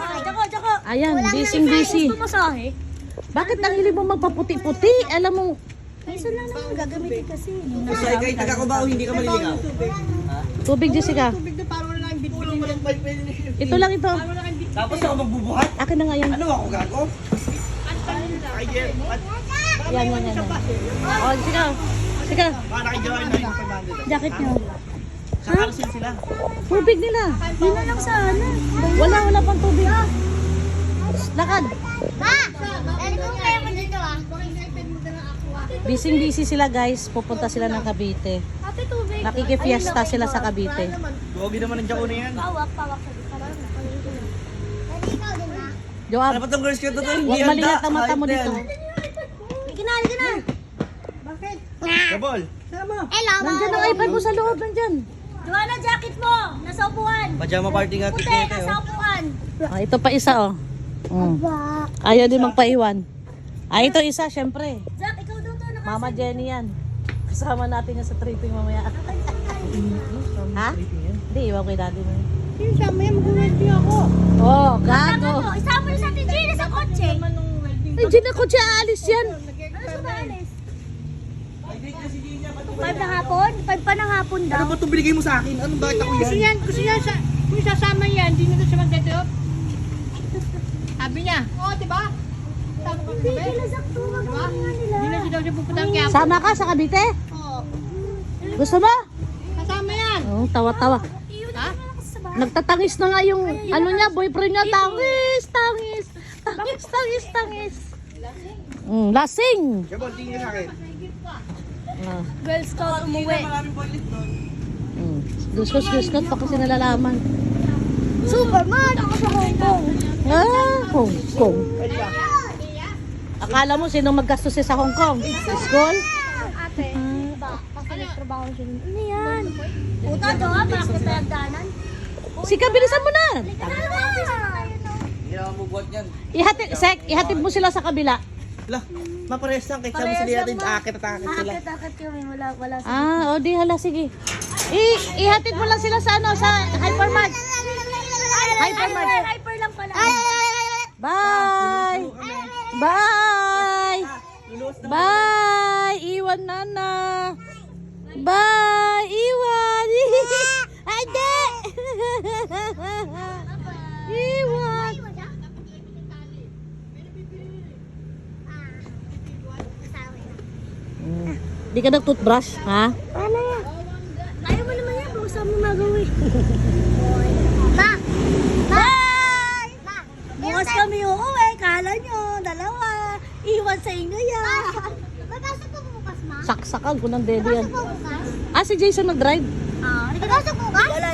Tsaka. Ayan, busy. Gusto masahe? Bakit ang hilig mo magpaputi-puti? Alam mo, Minsan lang naman gagamitin kasi. Kasi kay taga Cubao, hindi ka maliligaw. tubig Jessica. Tubig na parang wala kang bitbit. Ito lang ito. Tapos ako magbubuhat. Akin na nga yan. Ano ako gago? Ay, Yan. Oh, Jessica. Jessica, para kay Joanne na yung 500. jacket niyo. Sa Carlson sila. Tubig nila. Yun na lang sana. Wala pang tubig. Lakad. Ma! Dali ko kaya mo dito ah. Busy sila guys. Pupunta sila ng Cavite. Ate tubig. Nakikifiesta sila sa Cavite. Gogi naman ang Jaco na yan. Pawak sa parang nakalito. Dali ikaw din na. Joab, Ano ba itong girls ko ito? huwag malilat ang mata mo dito. Halika na. Bakit? Kabol. Sama. Hello, Nandyan ang iPad mo sa loob, nandyan. Joanna, jacket mo. Nasa upuan. Pajama party nga Puti, ito. nasa upuan. Ah, ito pa isa oh. Ayaw din magpaiwan. Ah, ito isa, syempre. Jack, ikaw daw to. Mama Jenny yan. Kasama natin yan sa tripping mamaya. Ha? Hindi, iwan ko yung daddy mo. Yung sama yan, mag-wedding ako. Oh, Tama gago. mo. Isama mo sa atin, Gina, sa kotse. Ay, dyan ako siya aalis yan. Ano sa maalis? 5 na hapon? 5 pa ng hapon daw. Ano ba ito binigay mo sa akin? Ano bakit ako Gusto yan? niya, kung sasama yan, hindi na siya magdadrop. Sabi niya, oo, diba? Sabi ko Hindi, kagabi. kila Zach to. Wag Diba? mo nga nila. Hindi na siya daw siya pupunta ng Quiapo. Sama ka sa Cavite? Oo. Gusto mo? Kasama yan. Oh, tawa-tawa. Iyon na naman kasi sa bahay. Nagtatangis na nga yung ano niya, boyfriend niya. Tangis. Lasing. Kabol, tingin ka sa akin. Ah. Girl Scout umuwi. Maraming boylet doon. Guskot pa kasi nalalaman. Superman! Ako sa Hong Kong. Hong Kong. Akala mo sinong maggastos sa Hong Kong? School? Ate, ba? Kasi nagtrabaho siya. Ano yan? Puta to ha, para kita nagdanan. Sika, bilisan mo na. Hindi na ako mabuhat yan. Ihatid mo sila sa kabila. Lah, maparehas lang. Kahit sabi sila natin, akit at akit sila. Akit kami, wala sa... Ah, o di hala, sige. Ihatid mo lang sila sa ano, sa Hypermart. Hyper lang pala. Bye! Bye! Bye! Iwan nana. Bye! Iwan! Ade! Iwan! Di ka nag-toothbrush, ha? Ano yan? Ayaw mo naman yan, buksa mo magawin. Ma! Bye! Bukas kami uuwi, kala nyo, dalawa. Iwan sa inyo yan. Papasok po bukas, ma? Saksakan ko ng dede yan. bukas? Ah, si Jason nag-drive? Papasok bukas? Wala